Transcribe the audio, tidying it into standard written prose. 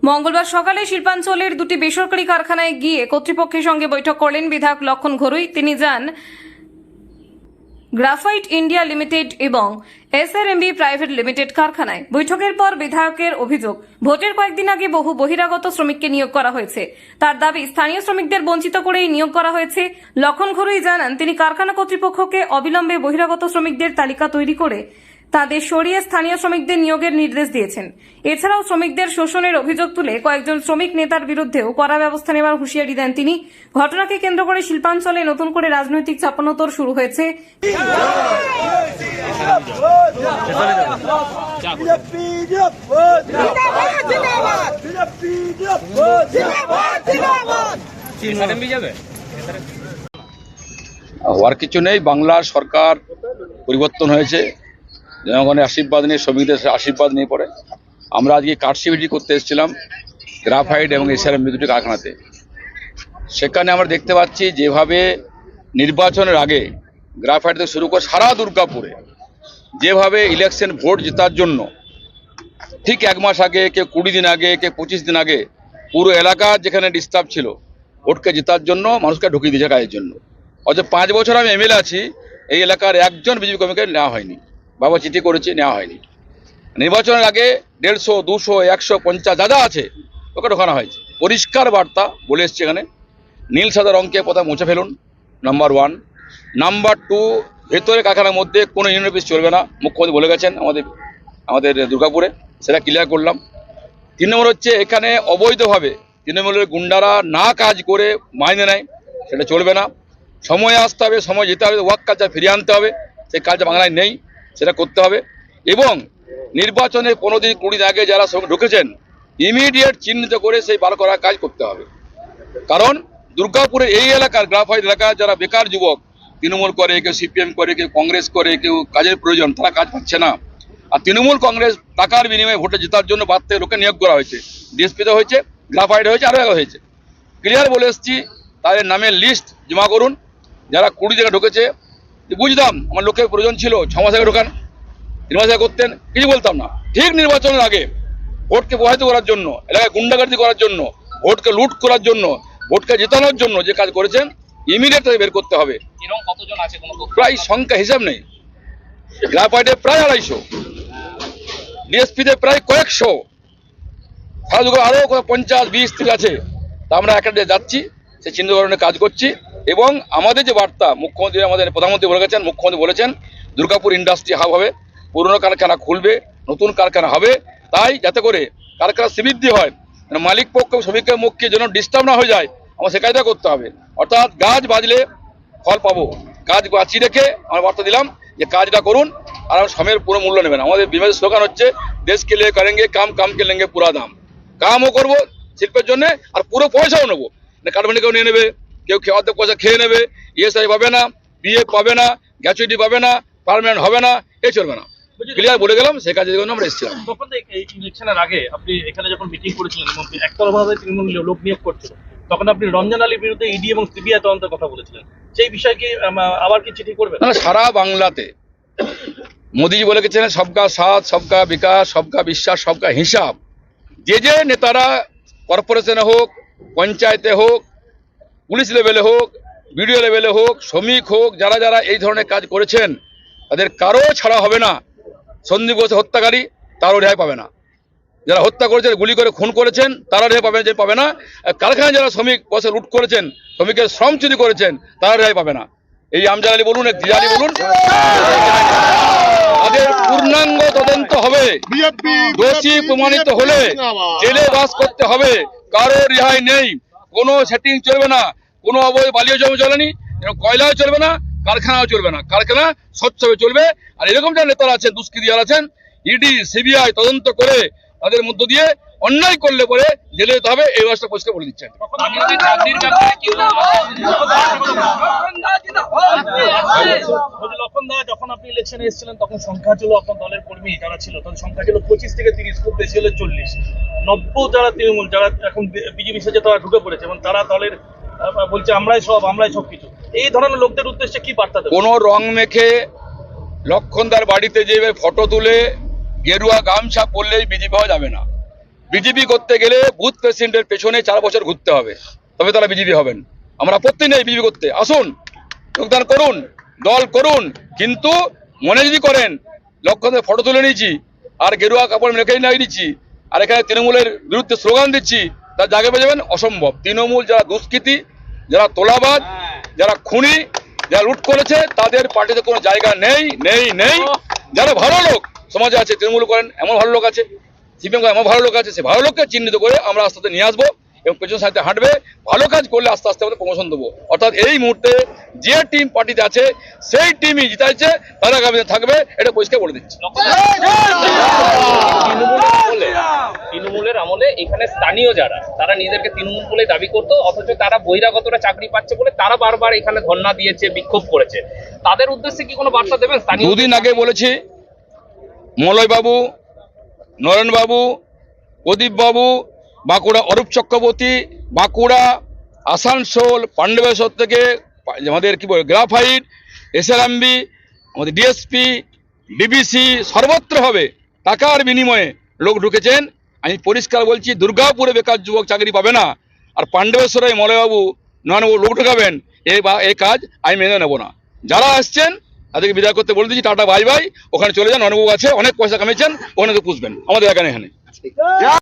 মঙ্গলবার সকালে শিল্পাঞ্চলের দুটি বেসরকারি কারখানায় গিয়ে কর্তৃপক্ষের সঙ্গে বৈঠক করলেন বিধায়ক লক্ষণ ঘরুই। তিনি যান গ্রাফাইট ইন্ডিয়া লিমিটেড এবং এসআরএমবি প্রাইভেট লিমিটেড কারখানায়। বৈঠকের পর বিধায়কের অভিযোগ, ভোটের কয়েকদিন আগে বহু বহিরাগত শ্রমিককে নিয়োগ করা হয়েছে। তার দাবি, স্থানীয় শ্রমিকদের বঞ্চিত করেই নিয়োগ করা হয়েছে। লক্ষণ ঘরুই জানান, তিনি কারখানা কর্তৃপক্ষকে অবিলম্বে বহিরাগত শ্রমিকদের তালিকা তৈরি করে তাদের সরিয়ে স্থানীয় শ্রমিকদের নিয়োগের নির্দেশ দিয়েছেন। এছাড়াও শ্রমিকদের শোষণের অভিযোগ তুলে কয়েকজন শ্রমিক নেতার বিরুদ্ধেও কড়া ব্যবস্থা নেওয়ার হুঁশিয়ারি দেন তিনি। ঘটনাকে কেন্দ্র করে শিল্পাঞ্চলে নতুন করে রাজনৈতিক চাপানোতর শুরু হয়েছে। হওয়ার কিছু নেই, বাংলার সরকার পরিবর্তন হয়েছে, জনগণের আশীর্বাদ নিয়ে, শ্রমিকদের আশীর্বাদ নিয়ে পড়ে আমরা আজকে কার্ডসিভিটি করতে এসেছিলাম গ্রাফাইট এবং এসআরএমবি দুটি কারখানাতে। সেখানে আমরা দেখতে পাচ্ছি যেভাবে নির্বাচনের আগে গ্রাফাইট থেকে শুরু করে সারা দুর্গাপুরে যেভাবে ইলেকশন ভোট জেতার জন্য ঠিক এক মাস আগে, কেউ 20 দিন আগে, কেউ 25 দিন আগে পুরো এলাকা যেখানে ডিস্টার্ব ছিল ভোটকে জেতার জন্য মানুষকে ঢুকিয়ে দিয়েছে কাজের জন্য। অথচ 5 বছর আমি এমএলএ আছি, এই এলাকার একজন বিজেপি কর্মীকে নেওয়া হয়নি। বাবা চিঠি করেছি, নেওয়া হয়নি। নির্বাচনের আগে 150, 200, 150 যা আছে ওকে ঢোকানো হয়েছে। পরিষ্কার বার্তা বলে এসছে এখানে, নীল সাদা রঙকে প্রথমে মুছে ফেলুন, নাম্বার 1। নাম্বার 2, ভেতরে কারখানার মধ্যে কোনো ইউনিয়ন অফিস চলবে না, মুখ্যমন্ত্রী বলে গেছেন আমাদের দুর্গাপুরে, সেটা ক্লিয়ার করলাম। 3 নম্বর হচ্ছে, এখানে অবৈধভাবে তৃণমূলের গুন্ডারা না কাজ করে মাইনে নেয়, সেটা চলবে না। সময় আসতে হবে, সময় যেতে হবে, ওয়ার্ক কালচার ফিরিয়ে আনতে হবে, সেই কাজটা বাংলায় নেই, সেটা করতে হবে। এবং নির্বাচনে 15 দিন 20 দিন আগে যারা ঢুকেছেন ইমিডিয়েট চিহ্নিত করে সেই বার করার কাজ করতে হবে। কারণ দুর্গাপুরের এই এলাকার গ্রাফাইট এলাকার যারা বেকার যুবক, তৃণমূল করে, কেউ সিপিএম করে, কেউ কংগ্রেস করে, কেউ কাজের প্রয়োজন, তারা কাজ পাচ্ছে না। আর তৃণমূল কংগ্রেস টাকার বিনিময়ে ভোটে জেতার জন্য বাদ থেকে লোকে নিয়োগ করা হয়েছে। ডিএসপিতে হয়েছে, গ্রাফাইট হয়েছে, আরও হয়েছে। ক্লিয়ার বলে এসছি, তাদের নামের লিস্ট জমা করুন। যারা 20 জায়গায় ঢুকেছে, বুঝতাম আমার লোকের প্রয়োজন ছিল, 6 মাস আগে ঢোকান, 3 মাস আগে করতেন, কিছু বলতাম না। ঠিক নির্বাচনের আগে ভোটকে প্রভাবিত করার জন্য, এলাকায় গুন্ডাগার্দি করার জন্য, ভোটকে লুট করার জন্য, ভোটকে জেতানোর জন্য যে কাজ করেছেন ইমিডিয়েট তাদের বের করতে হবে। কতজন আছে? প্রায় সংখ্যা হিসাব নেই, গ্রাফাইটে প্রায় 250, ডিএসপিতে প্রায় কয়েকশো, সারা দুর্গা আরও 50, 20, 30 আছে। তা আমরা একটা যাচ্ছি, সে চিহ্নিতকরণের কাজ করছি। এবং আমাদের যে বার্তা, মুখ্যমন্ত্রী, আমাদের প্রধানমন্ত্রী বলে গেছেন, মুখ্যমন্ত্রী বলেছেন দুর্গাপুর ইন্ডাস্ট্রি হাব হবে, পুরনো কারখানা খুলবে, নতুন কারখানা হবে। তাই যাতে করে কারখানা শ্রীবৃদ্ধি হয়, মালিক পক্ষ শ্রমিকের মুখকে যেন ডিস্টার্ব না হয়ে যায়, আমার সে কাজটা করতে হবে। অর্থাৎ গাছ বাজলে ফল পাবো, কাজ বাঁচিয়ে রেখে আমরা বার্তা দিলাম যে কাজটা করুন, আর সময়ের পুরো মূল্য নেবেন। আমাদের বিমের স্লোগান হচ্ছে, দেশকে লিয়ে করেঙ্গে কাম, কামকে লেঙ্গে পুরা দাম। কামও করবো শিল্পের জন্য, আর পুরো পয়সাও নেবো। কারখানা কেউ নিয়ে নেবে, কেউ অর্ধেক পয়সা খেয়ে নেবে, ইএসআই পাবে না, পিএফ পাবে না, গ্র্যাচুইটি পাবে না, পার্মানেন্ট হবে না, এ চলবে না। ক্লিয়ার বলে গেলাম, সে কাজের জন্য আমরা এসেছিলাম। তখন ইলেকশনের আগে আপনি এখানে যখন মিটিং করেছিলেন এবং একতরফাভাবে তৃণমূল লোক নিয়োগ করছিল, তখন আপনি রঞ্জন আলীর বিরুদ্ধে ইডি এবং সিবিআই তদন্তের কথা বলেছিলেন। সেই বিষয়ে কি আবার কি চিঠি করবেন? না, সারা বাংলাতে মোদীজি বলে গেছেন সবকা সাথ, সবকা বিকাশ, সবকা বিশ্বাস, সবকা হিসাব। যে নেতারা কর্পোরেশনে হোক, পঞ্চায়েতে হোক, পুলিশ লেভেলে হোক, বিডিও লেভেলে হোক, শ্রমিক হোক, যারা যারা এই ধরনের কাজ করেছেন তাদের কারো ছাড়া হবে না। সন্দীপ ঘোষ হত্যাকারী, তারও রেহাই পাবে না। যারা হত্যা করেছেন, গুলি করে খুন করেছেন, তারা রেহাই পাবে না। কারখানায় যারা শ্রমিক বসে লুট করেছেন, শ্রমিকের শ্রম চুরি করেছেন, তারা রেহাই পাবে না। এই আমজাদ আলী বলুন, জিয়ালি বলুন, তাদের পূর্ণাঙ্গ তদন্ত হবে। দোষী প্রমাণিত হলে জেলে বাস করতে হবে, কারো রেহাই নেই। কোনো সেটিং চলবে না, কোনো অবৈধ বালিও জমি চলেনি, কয়লাও চলবে না, কারখানাও চলবে না। কারখানা স্বচ্ছভাবে চলবে। আর এরকম যারা নেতারা আছেন, দুষ্কৃতী যারা আছেন, ইডি সিবিআই তদন্ত করে তাদের মধ্য দিয়ে অন্যায় করলে পরে জেলে যেতে হবে, এই ব্যবস্থা পরিষ্কার বলে দিচ্ছেন। লক্ষণ দা, যখন আপনি ইলেকশনে এসেছিলেন তখন সংখ্যা ছিল, আপনার দলের কর্মী যারা ছিল তাদের সংখ্যা ছিল 25 থেকে 30, খুব বেশি হলে 40। 90 যারা তৃণমূল, যারা এখন বিজেপি সাথে তারা ঢুকে পড়েছে এবং তারা দলের বলছে আমরাই সব কিছু। এই ধরনের লোকদের উদ্দেশ্যে কি বার্তা দেবেন? কোনো রং মেখে লক্ষণদার বাড়িতে যে ফটো তুলে গেরুয়া গামছা পরলেই বিজেপি হওয়া যাবে না। বিজেপি করতে গেলে বুথ প্রেসিডেন্টের পেছনে 4 বছর ঘুরতে হবে, তবে তারা বিজেপি হবেন। আমরা আপত্তি নেই বিজেপি করতে, আসুন যোগদান করুন, দল করুন, কিন্তু মনে যদি করেন লক্ষ্যতে ফটো তুলে নিয়েছি আর গেরুয়া কাপড় মেখেই লাগিয়ে দিচ্ছি আর এখানে তৃণমূলের বিরুদ্ধে স্লোগান দিচ্ছি, তার জায়গা পেয়ে যাবেন অসম্ভব। তৃণমূল যারা দুষ্কৃতী, যারা তোলাবাজ, যারা খুনি, যারা লুট করেছে, তাদের পার্টিতে কোনো জায়গা নেই নেই নেই। যারা ভালো লোক সমাজে আছে, তৃণমূল করেন এমন ভালো লোক আছে, সিপিএম এমন ভালো লোক আছে, সে ভালো লোককে চিহ্নিত করে আমরা আস্তে আস্তে নিয়ে আসবো এবং পেছনের সাথে হাঁটবে। ভালো কাজ করলে আস্তে আস্তে আমরা প্রমোশন দেবো। অর্থাৎ এই মুহূর্তে যে টিম পার্টিতে আছে সেই টিমই জিতাইছে, তারা আগামী দিনে থাকবে, এটা পরিষ্কার বলে দিচ্ছি। তৃণমূলের আমলে এখানে স্থানীয় যারা, তারা নিজেদেরকে তৃণমূল বলে দাবি করতো, অথচ তারা বহিরাগতরা চাকরি পাচ্ছে বলে তারা বারবার এখানে ধর্ণা দিয়েছে, বিক্ষোভ করেছে। তাদের উদ্দেশ্যে কি কোনো বার্তা দেবেন? স্থানীয় 2 দিন আগে বলেছি, মলয় বাবু, নরেন বাবু, প্রদীপ বাবু, বাঁকুড়া অরূপ চক্রবর্তী, বাঁকুড়া, আসানসোল, পাণ্ডবেশ্বর থেকে আমাদের কি বলে গ্রাফাইট, এসআরএমবি, আমাদের ডিএসপি, ডিবিসি সর্বত্র হবে টাকার বিনিময়ে লোক ঢুকেছেন। আমি পরিষ্কার বলছি, দুর্গাপুরে বেকার যুবক চাকরি পাবে না, আর পাণ্ডবেশ্বরে মলয়বাবু নয়নবাবু লোক ঢুকাবেন, এই কাজ আমি মেনে নেব না। যারা আসছেন তাদেরকে বিদায় করতে বলে দিচ্ছি, টাটা বাই বাই, ওখানে চলে যান, নয়নবাবু আছে, অনেক পয়সা কামিয়েছেন, ওখানে তো পুষবেন, আমাদের এখানে।